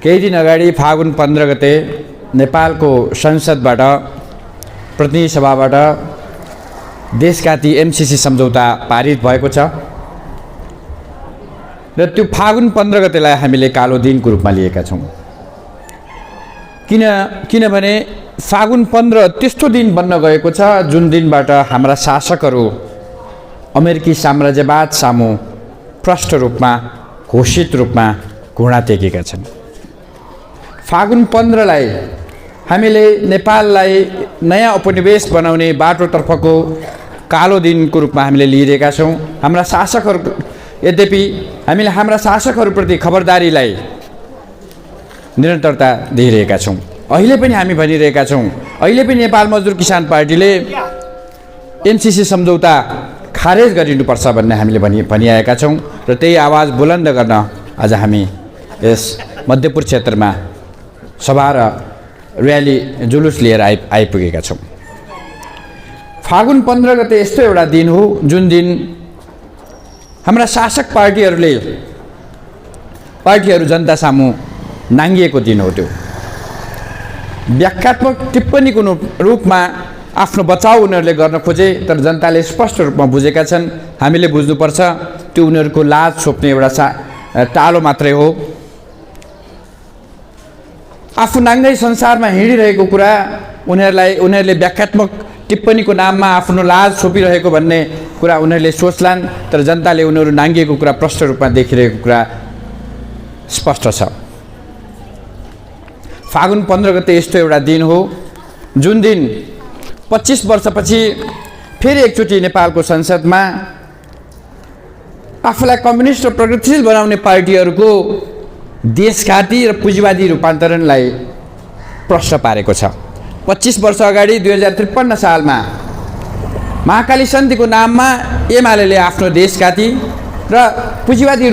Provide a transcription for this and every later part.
केही दिन अगाडि फागुन 15 गते नेपालको संसदबाट प्रतिनिधि सभाबाट देशघाती एमसीसी सम्झौता पारित भएको छ र त्यो फागुन 15 गतेलाई हामीले कालो दिनको रूपमा लिएका छौँ। किनभने फागुन 15 त्यस्तो दिन बन्न गएको छ जुन दिनबाट हाम्रा शासकहरू अमेरिकी साम्राज्यवाद सामु प्रष्ट रूपमा घोषित रूपमा घुँडा टेकेका छन्। फागुन 15 लाई हामीले नेपाललाई नयाँ उपनिवेश बनाउने बाटोतर्फको कालो दिनको रूपमा हामीले लिइरहेका छौँ। हाम्रा शासकहरू यद्यपि हामीले हाम्रा शासकहरूप्रति खबरदारीलाई निरन्तरता दिइरहेका छौँ। अहिले पनि हामी भनिरहेका छौँ, अहिले पनि नेपाल मजदुर किसान पार्टीले एमसीसी सम्झौता खारेज गरिनुपर्छ भन्ने हामीले भनिआएका छौँ र त्यही आवाज बुलन्द गर्न आज हामी यस मध्यपुर क्षेत्रमा सभा र र्याली जुलुस लिएर आइपुगेका छौँ। फागुन 15 गते यस्तो एउटा दिन हो जुन दिन हाम्रा शासक पार्टीहरू जनता सामु नाङ्गिएको दिन हो। त्यो व्याख्यात्मक टिप्पणीको रूपमा आफ्नो बचाउ उनीहरूले गर्न खोजे, तर जनताले स्पष्ट रूपमा बुझेका छन्। हामीले बुझ्नुपर्छ त्यो उनीहरूको लाज छोप्ने एउटा टालो मात्रै हो। आफू नाङ्गै संसारमा हिँडिरहेको कुरा उनीहरूले व्याख्यात्मक टिप्पणीको नाममा आफ्नो लाज छोपिरहेको भन्ने कुरा उनीहरूले सोच्लान्, तर जनताले उनीहरू नाङ्गिएको कुरा प्रष्ट रूपमा देखिरहेको कुरा स्पष्ट छ। फागुन 15 गते यस्तो एउटा दिन हो जुन दिन 25 वर्षपछि फेरि एकचोटि नेपालको संसदमा आफूलाई कम्युनिस्ट र प्रगतिशील बनाउने पार्टीहरूको देशघाती र पुँजीवादी रूपान्तरणलाई प्रश्न पारेको छ। 25 वर्ष अगाडि 2053 सालमा महाकाली सन्धिको नाममा एमाले आफ्नो देशघाती र पुँजीवादी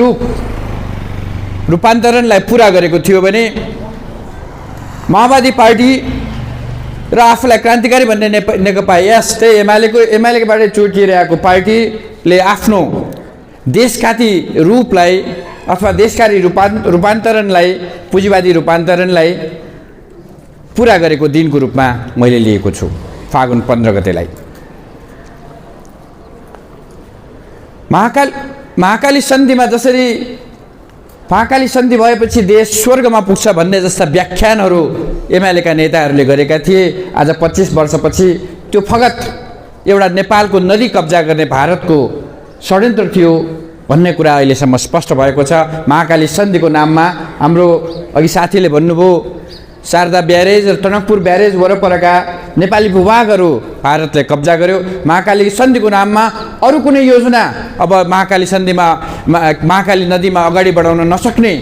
रूपान्तरणलाई पुरा गरेको थियो भने माओवादी पार्टी र आफूलाई क्रान्तिकारी भन्ने नेकपा त्यही एमालेबाट चुटिरहेको पार्टीले आफ्नो देशघाती रूपलाई अथवा देशकारी रूपान्तरणलाई पुँजीवादी रूपान्तरणलाई पुरा गरेको दिनको रूपमा मैले लिएको छु फागुन 15 गतेलाई। महाकाली सन्धिमा जसरी महाकाली सन्धि भएपछि देश स्वर्गमा पुग्छ भन्ने जस्ता व्याख्यानहरू एमालेका नेताहरूले गरेका थिए, आज 25 वर्षपछि त्यो फगत एउटा नेपालको नदी कब्जा गर्ने भारतको षड्यन्त्र थियो भन्ने कुरा अहिलेसम्म स्पष्ट भएको छ। महाकाली सन्धिको नाममा हाम्रो अघि साथीले भन्नुभयो शारदा ब्यारेज र टनकपुर ब्यारेज वरपरका नेपाली भूभागहरू भारतले कब्जा गर्यो। महाकाली सन्धिको नाममा अरू कुनै योजना अब महाकाली नदीमा अगाडि बढाउन नसक्ने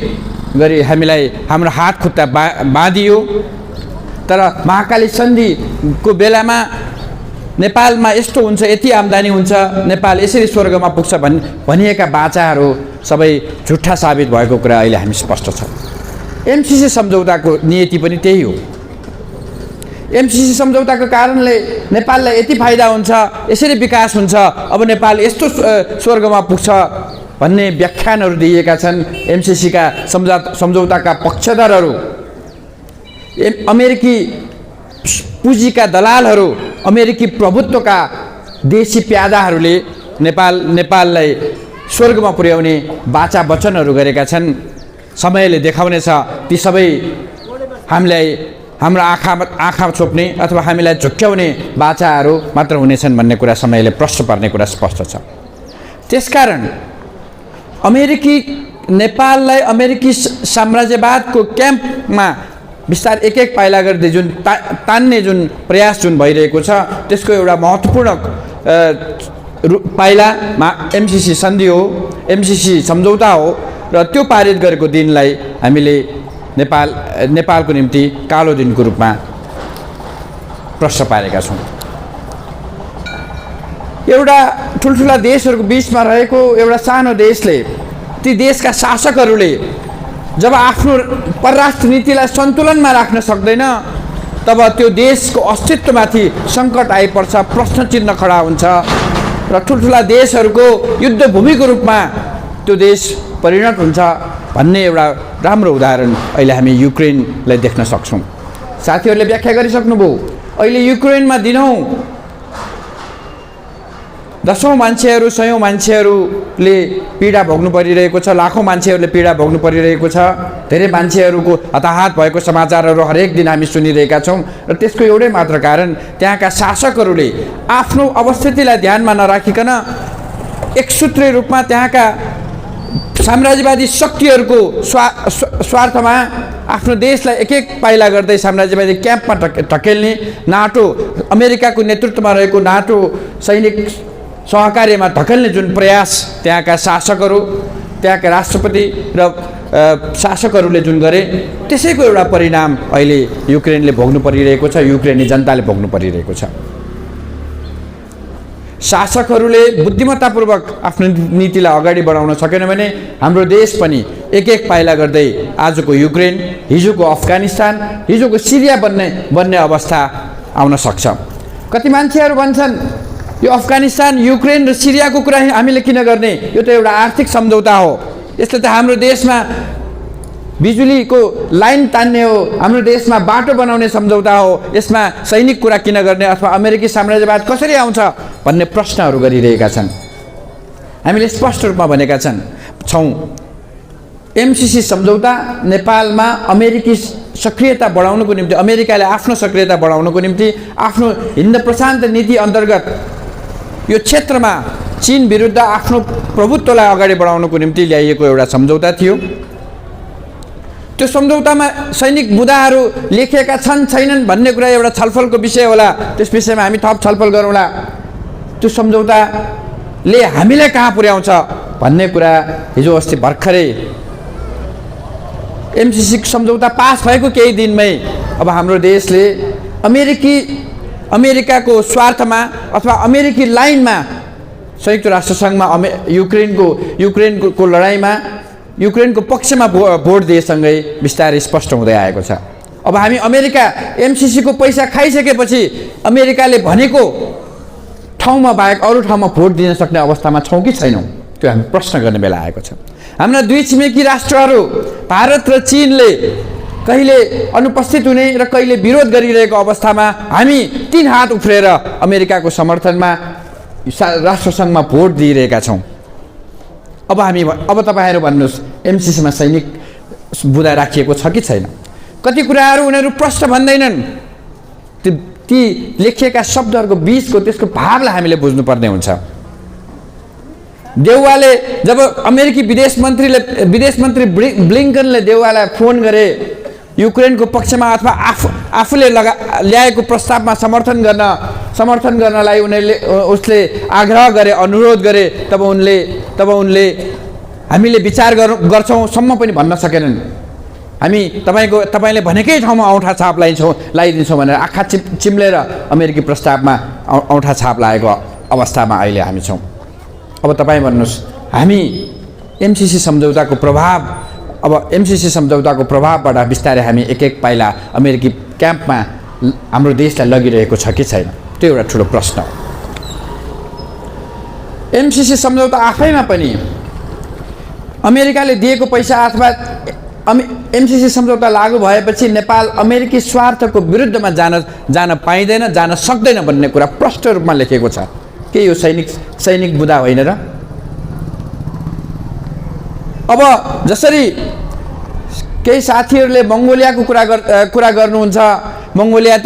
गरी हामीलाई हाम्रो हात खुट्टा बाँधियो। तर महाकाली सन्धिको बेलामा नेपालमा यस्तो हुन्छ, यति आम्दानी हुन्छ, नेपाल यसरी स्वर्गमा पुग्छ भनिएका बाचाहरू सबै झुट्ठा साबित भएको कुरा अहिले हामी स्पष्ट छ। एमसीसी सम्झौताको नियति पनि त्यही हो। एमसीसी सम्झौताको कारणले नेपाललाई यति फाइदा हुन्छ, यसरी विकास हुन्छ, अब नेपाल यस्तो स्वर्गमा पुग्छ भन्ने व्याख्यानहरू दिएका छन् एमसीसीका सम्झौताका पक्षधरहरू। अमेरिकी पुँजीका दलालहरू, अमेरिकी प्रभुत्वका देशी प्यादाहरूले नेपाललाई स्वर्गमा पुर्याउने बाचा वचनहरू गरेका छन्। समयले देखाउनेछ ती सबै हामीलाई हाम्रो आँखा छोप्ने अथवा हामीलाई झुक्क्याउने बाचाहरू मात्र हुनेछन् भन्ने कुरा समयले प्रश्न पर्ने कुरा स्पष्ट छ। त्यसकारण नेपाललाई अमेरिकी साम्राज्यवादको क्याम्पमा बिस्तार एक पाइला गर्दै जुन तान्ने जुन प्रयास जुन भइरहेको छ त्यसको एउटा महत्त्वपूर्ण पाइला एमसीसी सन्धि हो, एमसीसी सम्झौता हो र त्यो पारित गरेको दिनलाई हामीले नेपालको निम्ति कालो दिनको रूपमा प्रश्न पारेका छौँ। एउटा ठुल्ठुला देशहरूको बिचमा रहेको एउटा सानो देशले, ती देशका शासकहरूले जब आफ्नो परराष्ट्र नीतिलाई सन्तुलनमा राख्न सक्दैन तब त्यो देशको अस्तित्वमाथि सङ्कट आइपर्छ, प्रश्न चिन्ह खडा हुन्छ र ठुल्ठुला देशहरूको युद्धभूमिको रूपमा त्यो देश परिणत हुन्छ भन्ने एउटा राम्रो उदाहरण अहिले हामी युक्रेनलाई देख्न सक्छौँ। साथीहरूले व्याख्या गरिसक्नुभयो, अहिले युक्रेनमा दिनौँ दशौँ मान्छेहरू, सयौँ मान्छेहरूले पीडा भोग्नु परिरहेको छ, लाखौँ मान्छेहरूले पीडा भोग्नु परिरहेको छ। धेरै मान्छेहरूको हताहत भएको समाचारहरू हरेक दिन हामी सुनिरहेका छौँ र त्यसको एउटै मात्र कारण त्यहाँका शासकहरूले आफ्नो अवस्थितिलाई ध्यानमा नराखिकन एकसूत्रीय रूपमा त्यहाँका साम्राज्यवादी शक्तिहरूको स्वार्थमा आफ्नो देशलाई एक एक पाइला गर्दै साम्राज्यवादी क्याम्पमा धकेल्ने, नाटो अमेरिकाको नेतृत्वमा रहेको नाटो सैनिक सहकार्यमा धकेल्ने जुन प्रयास त्यहाँका शासकहरू, त्यहाँका राष्ट्रपति र शासकहरूले जुन गरे, त्यसैको एउटा परिणाम अहिले युक्रेनले भोग्नु परिरहेको छ, युक्रेनी जनताले भोग्नु परिरहेको छ। शासकहरूले बुद्धिमत्तापूर्वक आफ्नो नीतिलाई अगाडि बढाउन सकेन भने हाम्रो देश पनि एक एक पाइला गर्दै आजको युक्रेन, हिजोको अफगानिस्तान, हिजोको सिरिया बन्ने अवस्था आउन सक्छ। कति मान्छेहरू भन्छन् यो अफगानिस्तान, युक्रेन र सिरियाको कुरा हामीले किन गर्ने, यो त एउटा आर्थिक सम्झौता हो, यसले त हाम्रो देशमा बिजुलीको लाइन तान्ने हो, हाम्रो देशमा बाटो बनाउने सम्झौता हो, यसमा सैनिक कुरा किन गर्ने अथवा अमेरिकी साम्राज्यवाद कसरी आउँछ भन्ने प्रश्नहरू गरिरहेका छन्। हामीले स्पष्ट रूपमा भनेका छौँ एमसिसी सम्झौता नेपालमा अमेरिकी सक्रियता बढाउनको निम्ति, अमेरिकाले आफ्नो सक्रियता बढाउनको निम्ति, आफ्नो हिन्द प्रशान्त नीति अन्तर्गत यो क्षेत्रमा चीन विरुद्ध आफ्नो प्रभुत्वलाई अगाडि बढाउनको निम्ति ल्याइएको एउटा सम्झौता थियो। त्यो सम्झौतामा सैनिक बुँदाहरू लेखिएका छन् छैनन् भन्ने कुरा एउटा छलफलको विषय होला, त्यस विषयमा हामी थप छलफल गरौँला। त्यो सम्झौताले हामीलाई कहाँ पुर्याउँछ भन्ने कुरा हिजो अस्ति भर्खरै एमसिसी सम्झौता पास भएको केही दिनमै अब हाम्रो देशले अमेरिकाको स्वार्थमा अथवा अमेरिकी लाइनमा संयुक्त राष्ट्रसङ्घमा युक्रेनको लडाइँमा युक्रेनको पक्षमा भोट दिएसँगै बिस्तारै स्पष्ट हुँदै आएको छ। अब हामी अमेरिका एमसिसीको पैसा खाइसकेपछि अमेरिकाले भनेको ठाउँमा बाहेक अरू ठाउँमा भोट दिन सक्ने अवस्थामा छौँ कि छैनौँ, त्यो हामी प्रश्न गर्ने बेला आएको छ। हाम्रा दुई छिमेकी राष्ट्रहरू भारत र चीनले कहिले अनुपस्थित हुने र कहिले विरोध गरिरहेको अवस्थामा हामी तीन हात उफ्रेर अमेरिकाको समर्थनमा राष्ट्रसङ्घमा भोट दिइरहेका छौँ। अब तपाईँहरू भन्नुहोस् एमसिसीमा सैनिक बुँदा राखिएको छ कि छैन? कति कुराहरू उनीहरू प्रश्न भन्दैनन्, ती लेखिएका शब्दहरूको बीचको त्यसको भावलाई हामीले बुझ्नुपर्ने हुन्छ। देउवाले जब अमेरिकी विदेश मन्त्री ब्लिङ्कनले देउवालाई फोन गरे युक्रेनको पक्षमा अथवा आफूले ल्याएको प्रस्तावमा समर्थन गर्नलाई उसले आग्रह गरे, अनुरोध गरे, तब उनले हामीले विचार गर्छौँ सम्म पनि भन्न सकेनन्। हामी तपाईँले भनेकै ठाउँमा औँठा छाप लगाइदिन्छौँ भनेर आँखा चिम्लेर अमेरिकी प्रस्तावमा औँठा छाप लागेको अवस्थामा अहिले हामी छौँ। अब तपाईँ भन्नुहोस् हामी एमसिसी सम्झौताको प्रभावबाट बिस्तारै हामी एक एक पाइला अमेरिकी क्याम्पमा हाम्रो देशलाई लगिरहेको छ कि छैन, त्यो एउटा ठुलो प्रश्न हो। एमसिसी सम्झौता आफैमा पनि अमेरिकाले दिएको पैसा अथवा एमसिसी सम्झौता लागू भएपछि नेपाल अमेरिकी स्वार्थको विरुद्धमा जान पाइँदैन, जान सक्दैन भन्ने कुरा प्रष्ट रूपमा लेखेको छ। के यो सैनिक बुँदा होइन र? अब जसरी केही साथीहरूले मङ्गोलियाको कुरा गर्नुहुन्छ, मङ्गोलिया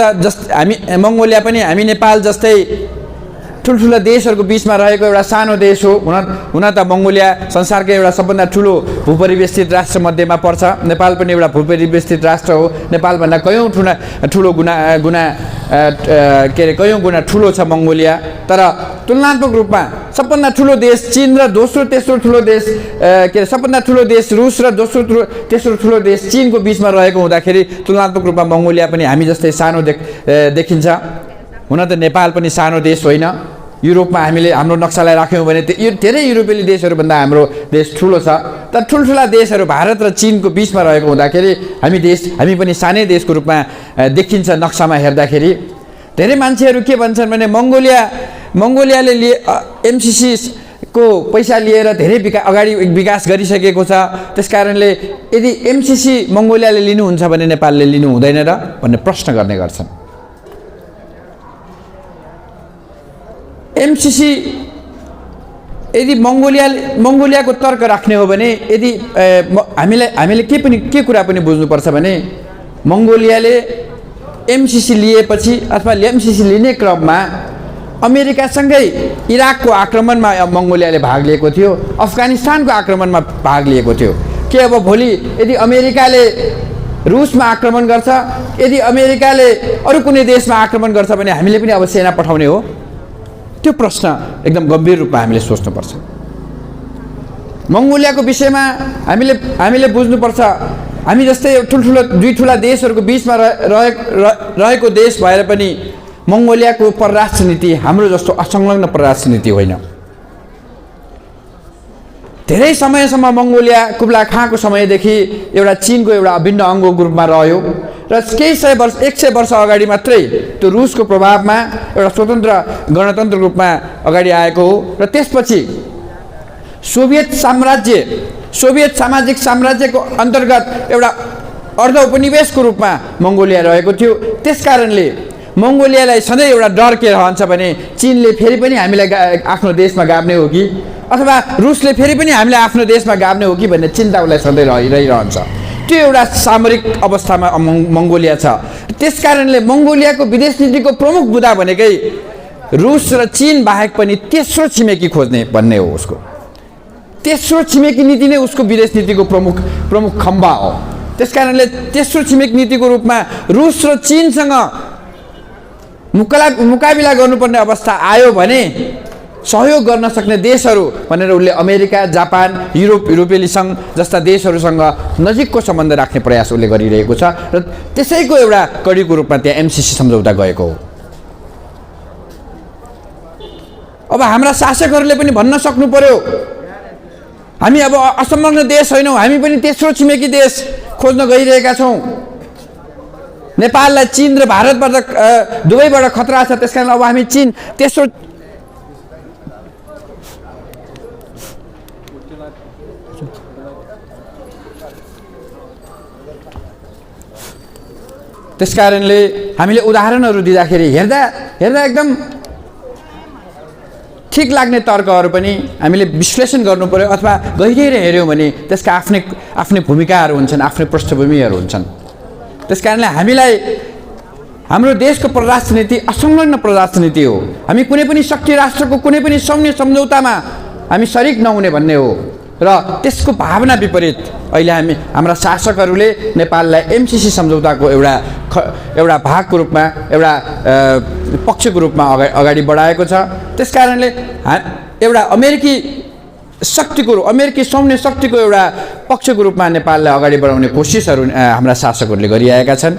मङ्गोलिया पनि हामी नेपाल जस्तै ठुल्ठुला देशहरूको बिचमा रहेको एउटा सानो देश हो। हुन त मङ्गोलिया संसारकै एउटा सबभन्दा ठुलो भूपरिवेष्टित राष्ट्र मध्येमा पर्छ। नेपाल पनि एउटा भूपरिवेष्टित राष्ट्र हो। नेपालभन्दा कयौँ कयौँ गुणा ठुलो छ मङ्गोलिया। तर तुलनात्मक रूपमा सबभन्दा ठुलो देश चीन र दोस्रो तेस्रो ठुलो देश सबभन्दा ठुलो देश रुस र दोस्रो तेस्रो ठुलो देश चीनको बिचमा रहेको हुँदाखेरि तुलनात्मक रूपमा मङ्गोलिया पनि हामी जस्तै सानो देखिन्छ। हुन त नेपाल पनि सानो देश होइन। युरोपमा हामीले हाम्रो नक्सालाई राख्यौँ भने धेरै युरोपेली देशहरूभन्दा हाम्रो देश ठुलो छ। तर ठुल्ठुला देशहरू भारत र चीनको बिचमा रहेको हुँदाखेरि हामी पनि सानै देशको रूपमा देखिन्छ नक्सामा हेर्दाखेरि। धेरै मान्छेहरू के भन्छन् भने मङ्गोलियाले एमसिसीको को पैसा लिएर धेरै अगाडि विकास गरिसकेको छ। त्यसकारणले यदि एमसीसी मङ्गोलियाले लिनुहुन्छ भने नेपालले लिनु हुँदैन र भन्ने प्रश्न गर्ने गर्छन्। एमसीसी यदि मङ्गोलियाको तर्क राख्ने हो भने यदि हामीले के कुरा पनि बुझ्नुपर्छ भने मङ्गोलियाले एमसीसी लिएपछि अथवा एमसीसी लिने क्रममा अमेरिकासँगै इराकको आक्रमणमा मङ्गोलियाले भाग लिएको थियो, अफगानिस्तानको आक्रमणमा भाग लिएको थियो। के अब भोलि यदि अमेरिकाले रुसमा आक्रमण गर्छ, यदि अमेरिकाले अरू कुनै देशमा आक्रमण गर्छ भने हामीले पनि अब सेना पठाउने हो? त्यो प्रश्न एकदम गम्भीर रूपमा हामीले सोच्नुपर्छ। मङ्गोलियाको विषयमा हामीले बुझ्नुपर्छ, हामी जस्तै दुई ठुला देशहरूको बिचमा रहेको देश भएर पनि मङ्गोलियाको परराष्ट्र नीति हाम्रो जस्तो असंलग्न परराष्ट्र नीति होइन। धेरै समयसम्म मङ्गोलिया कुब्ला खाँको समयदेखि एउटा चीनको एउटा अभिन्न अङ्गको रूपमा रह्यो र केही 100 वर्ष अगाडि मात्रै त्यो रुसको प्रभावमा एउटा स्वतन्त्र गणतन्त्र रूपमा अगाडि आएको हो र त्यसपछि सोभियत सामाजिक साम्राज्यको अन्तर्गत एउटा अर्ध उपनिवेशको रूपमा मङ्गोलिया रहेको थियो। त्यसकारणले मङ्गोलियालाई सधैँ एउटा डर के रहन्छ भने चीनले फेरि पनि हामीलाई आफ्नो देशमा गाभ्ने हो कि अथवा रुसले फेरि पनि हामीलाई आफ्नो देशमा गाभ्ने हो कि भन्ने चिन्ता उसलाई सधैँ रहिरहन्छ। त्यो एउटा सामरिक अवस्थामा मङ्गोलिया छ। त्यसकारणले मङ्गोलियाको विदेश नीतिको प्रमुख बुदा भनेकै रुस र चीन बाहेक पनि तेस्रो छिमेकी खोज्ने भन्ने हो। उसको तेस्रो छिमेकी नीति नै उसको विदेश नीतिको प्रमुख खम्बा हो। त्यसकारणले तेस्रो छिमेकी नीतिको रूपमा रुस र चीनसँग मुकाबिला गर्नुपर्ने अवस्था आयो भने सहयोग गर्न सक्ने देशहरू भनेर उसले अमेरिका, जापान, युरोपेली सङ्घ जस्ता देशहरूसँग नजिकको सम्बन्ध राख्ने प्रयास उसले गरिरहेको छ र त्यसैको एउटा कडीको रूपमा त्यहाँ एमसीसी सम्झौता गएको हो। अब हाम्रा शासकहरूले पनि भन्न सक्नु पर्यो, हामी अब असंलग्न देश होइनौँ, हामी पनि तेस्रो छिमेकी देश खोज्न गइरहेका छौँ। नेपाललाई चीन र भारतबाट दुवैबाट खतरा छ, त्यसकारण अब हामी चीन तेस्रो त्यसकारणले हामीले उदाहरणहरू दिँदाखेरि हेर्दा एकदम ठिक लाग्ने तर्कहरू पनि हामीले विश्लेषण गर्नु पर्यो अथवा गहिरिएर हेऱ्यौँ भने त्यसका आफ्नै भूमिकाहरू हुन्छन्, आफ्नै पृष्ठभूमिहरू हुन्छन्। त्यसकारणले हामीलाई हाम्रो देशको परराष्ट्र नीति असंलग्न परराष्ट्र नीति हो। हामी कुनै पनि शक्ति राष्ट्रको कुनै पनि सैन्य सम्झौतामा हामी शरीक नहुने भन्ने हो र त्यसको भावना विपरीत अहिले हाम्रा शासकहरूले नेपाललाई एमसीसी सम्झौताको एउटा भागको रूपमा एउटा पक्षको रूपमा अगाडि बढाएको छ। त्यसकारणले एउटा अमेरिकी सैन्य शक्तिको एउटा पक्षको रूपमा नेपाललाई अगाडि बढाउने कोसिसहरू हाम्रा शासकहरूले गरिआएका छन्।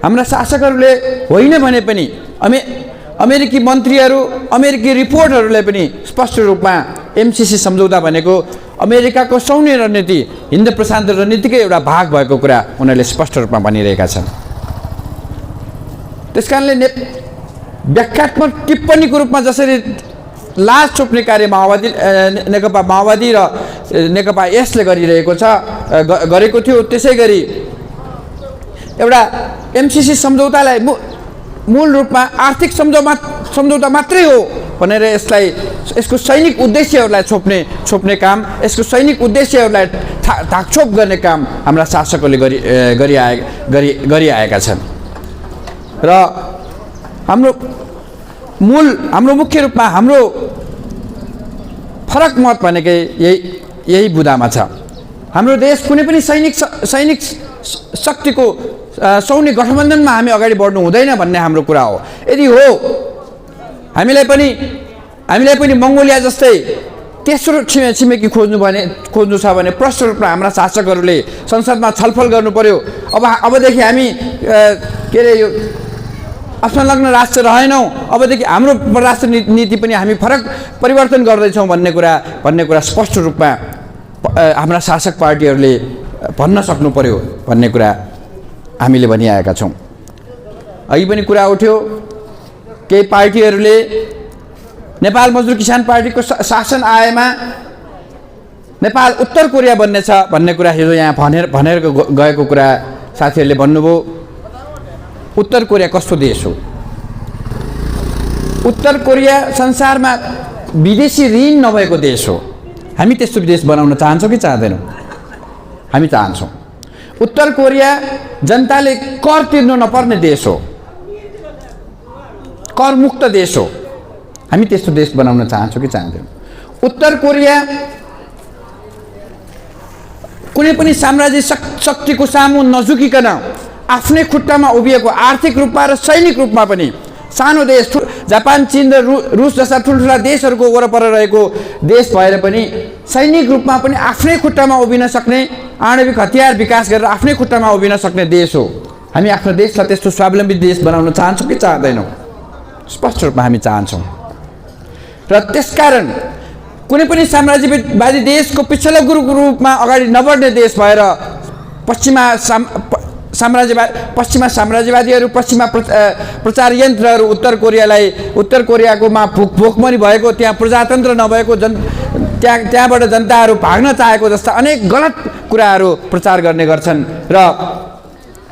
हाम्रा शासकहरूले होइन भने पनि अमेरिकी मन्त्रीहरू, अमेरिकी रिपोर्टहरूले पनि स्पष्ट रूपमा एमसीसी सम्झौता भनेको अमेरिकाको सैन्य रणनीति, हिन्द प्रशान्त रणनीतिकै एउटा भाग भएको कुरा उनीहरूले स्पष्ट रूपमा भनिरहेका छन्। त्यसकारणले व्याख्यात्मक टिप्पणीको रूपमा जसरी लाज चोप्ने कार्य नेकपा माओवादी र नेकपा यसले गरेको थियो, त्यसै गरी एउटा एमसीसी सम्झौतालाई मूल रूपमा आर्थिक सम्झौता मात्रै हो भनेर यसको सैनिक उद्देश्यहरूलाई छोप्ने काम, यसको सैनिक उद्देश्यहरूलाई थाकछोप गर्ने काम हाम्रा शासकहरूले गरिआएका छन्। र हाम्रो मुख्य रूपमा हाम्रो फरक मत भनेकै यही बुदामा छ। हाम्रो देश कुनै पनि सैनिक शक्तिको सैन्य गठबन्धनमा हामी अगाडि बढ्नु हुँदैन भन्ने हाम्रो कुरा हो। यदि हो हामीलाई पनि मङ्गोलिया जस्तै तेस्रो छिमेकी खोज्नु छ भने प्रष्ट रूपमा हाम्रा शासकहरूले संसदमा छलफल गर्नु पर्यो। अबदेखि हामी के अरे यो असंलग्न राष्ट्र रहेनौँ, अबदेखि हाम्रो परराष्ट्र नीति पनि हामी फरक परिवर्तन गर्दैछौँ भन्ने कुरा स्पष्ट रूपमा हाम्रा शासक पार्टीहरूले भन्न सक्नु पर्यो भन्ने कुरा हामीले भनिआएका छौँ। अघि पनि कुरा उठ्यो, केही पार्टीहरूले नेपाल मजदुर किसान पार्टीको शासन आएमा नेपाल उत्तर कोरिया बन्नेछ भन्ने कुरा हिजो यहाँ भनेर गएको कुरा साथीहरूले भन्नुभयो। उत्तर कोरिया कस्तो देश हो? उत्तर कोरिया संसारमा विदेशी ऋण नभएको देश हो। हामी त्यस्तो देश बनाउन चाहन्छौँ कि चाहदैनौँ? हामी चाहन्छौँ। उत्तर कोरिया जनताले कर तिर्नु नपर्ने देश हो, कर मुक्त देश हो। हामी त्यस्तो देश बनाउन चाहन्छौँ कि चाहदैनौँ? उत्तर कोरिया कुनै पनि साम्राज्यिक शक्तिको सामु नझुकिकन आफ्नै खुट्टामा उभिएको, आर्थिक रूपमा र सैनिक रूपमा पनि सानो देश, जापान, चीन र रुस जस्ता ठुल्ठुला देशहरूको वरपर रहेको देश भएर पनि सैनिक रूपमा पनि आफ्नै खुट्टामा उभिन सक्ने, आणविक हतियार विकास गरेर आफ्नै खुट्टामा उभिन सक्ने देश हो। हामी आफ्नो देशलाई त्यस्तो स्वावलम्बी देश बनाउन चाहन्छौँ कि चाहदैनौँ? स्पष्ट रूपमा हामी चाहन्छौँ। र त्यसकारण कुनै पनि साम्राज्यवादी देशको पिछलो रूपमा अगाडि नबढ्ने देश भएर पश्चिमा साम्राज्यवादीहरू, पश्चिमा प्रचार यन्त्रहरू उत्तर कोरियाकोमा भोकमरी भएको, त्यहाँ प्रजातन्त्र नभएको, त्यहाँबाट जनताहरू भाग्न चाहेको जस्ता अनेक गलत कुराहरू प्रचार गर्ने गर्छन् र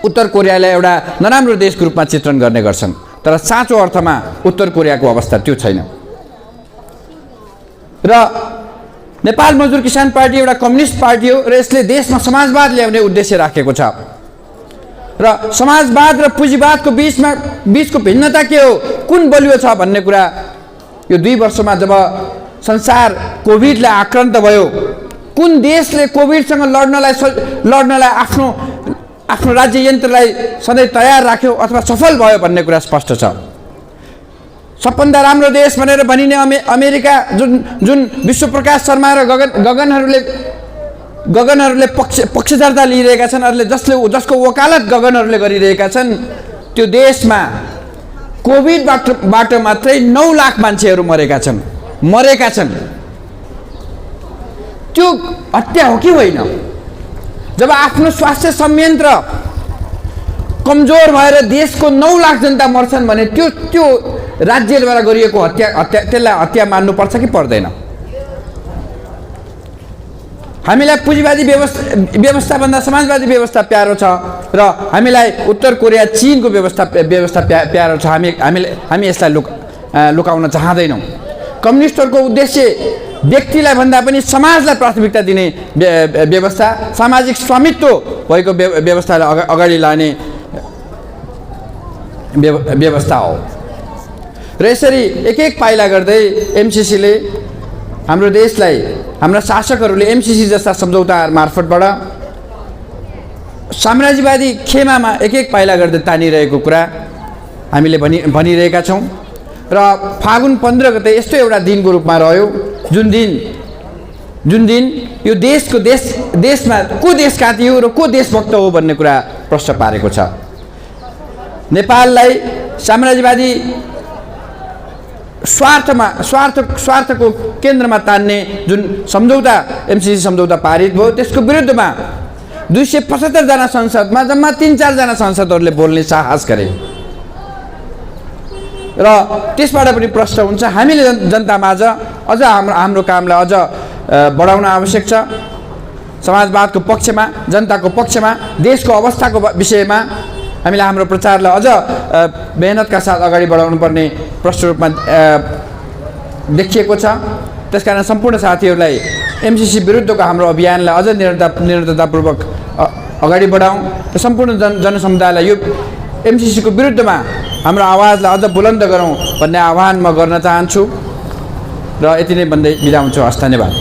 उत्तर कोरियालाई एउटा नराम्रो देशको रूपमा चित्रण गर्ने गर्छन्। तर साँचो अर्थमा उत्तर कोरियाको अवस्था त्यो छैन। र नेपाल मजदुर किसान पार्टी एउटा कम्युनिस्ट पार्टी हो र यसले देशमा समाजवाद ल्याउने उद्देश्य राखेको छ। र समाजवाद र पुँजीवादको बीचको भिन्नता के हो, कुन बलियो छ भन्ने कुरा यो 2 वर्षमा जब संसार कोभिडले आक्रान्त भयो, कुन देशले कोभिडसँग लड्नलाई आफ्नो राज्य यन्त्रलाई सधैँ तयार राख्यो अथवा सफल भयो भन्ने कुरा स्पष्ट छ। सबभन्दा राम्रो देश भनेर भनिने अमेरिका, जुन विश्वप्रकाश शर्मा र गगनहरूले पक्षधरता लिइरहेका छन्, जसको वकालत गगनहरूले गरिरहेका छन्, त्यो देशमा कोभिडबाट मात्रै 9 लाख मान्छेहरू मरेका छन्। त्यो हत्या हो कि होइन? जब आफ्नो स्वास्थ्य संयन्त्र कमजोर भएर देशको 9 लाख जनता मर्छन् भने त्यो राज्यद्वारा गरिएको त्यसलाई हत्या मान्नुपर्छ कि पर्दैन? हामीलाई पुँजीवादी व्यवस्थाभन्दा समाजवादी व्यवस्था प्यारो छ र हामीलाई उत्तर कोरिया, चीनको व्यवस्था प्यारो छ। हामी यसलाई लुकाउन चाहदैनौँ। कम्युनिस्टहरूको उद्देश्य व्यक्तिलाई भन्दा पनि समाजलाई प्राथमिकता दिने व्यवस्था, सामाजिक स्वामित्व भएको व्यवस्थालाई अगाडि लाने व्यवस्था हो। र यसरी एक पाइला गर्दै एमसीसीले हाम्रो देशलाई, हाम्रा शासकहरूले एमसीसी जस्ता सम्झौताहरू मार्फतबाट साम्राज्यवादी खेमामा एक पाइला गर्दै तानिरहेको कुरा हामीले भनिरहेका छौँ। र फागुन 15 गते यस्तो एउटा दिनको रूपमा रह्यो जुन दिन यो देशमा को देशघाती हो र को देशभक्त हो भन्ने कुरा प्रश्न पारेको छ। नेपाललाई साम्राज्यवादी स्वार्थको केन्द्रमा तान्ने जुन सम्झौता, एमसीसी सम्झौता पारित भयो, त्यसको विरुद्धमा 275 जना संसदमा जम्मा 3-4 जना सांसदहरूले बोल्ने साहस गरे। र त्यसबाट पनि प्रश्न हुन्छ, हामीले जनतामाझ अझ हाम्रो कामलाई अझ बढाउन आवश्यक छ। समाजवादको पक्षमा, जनताको पक्षमा, देशको अवस्थाको विषयमा हामीले हाम्रो प्रचारलाई अझ मेहनतका साथ अगाडि बढाउनु पर्ने प्रष्ट रूपमा देखिएको छ। त्यसकारण सम्पूर्ण साथीहरूलाई एमसीसी विरुद्धको हाम्रो अभियानलाई अझ निरन्तरतापूर्वक अगाडि बढाउँ र सम्पूर्ण जनसमुदायलाई यो एमसीसीको विरुद्धमा हाम्रो आवाजलाई अझ बुलन्द गरौँ भन्ने आह्वान म गर्न चाहन्छु। र यति नै भन्दै बिदा हुन्छु। हस्, धन्यवाद।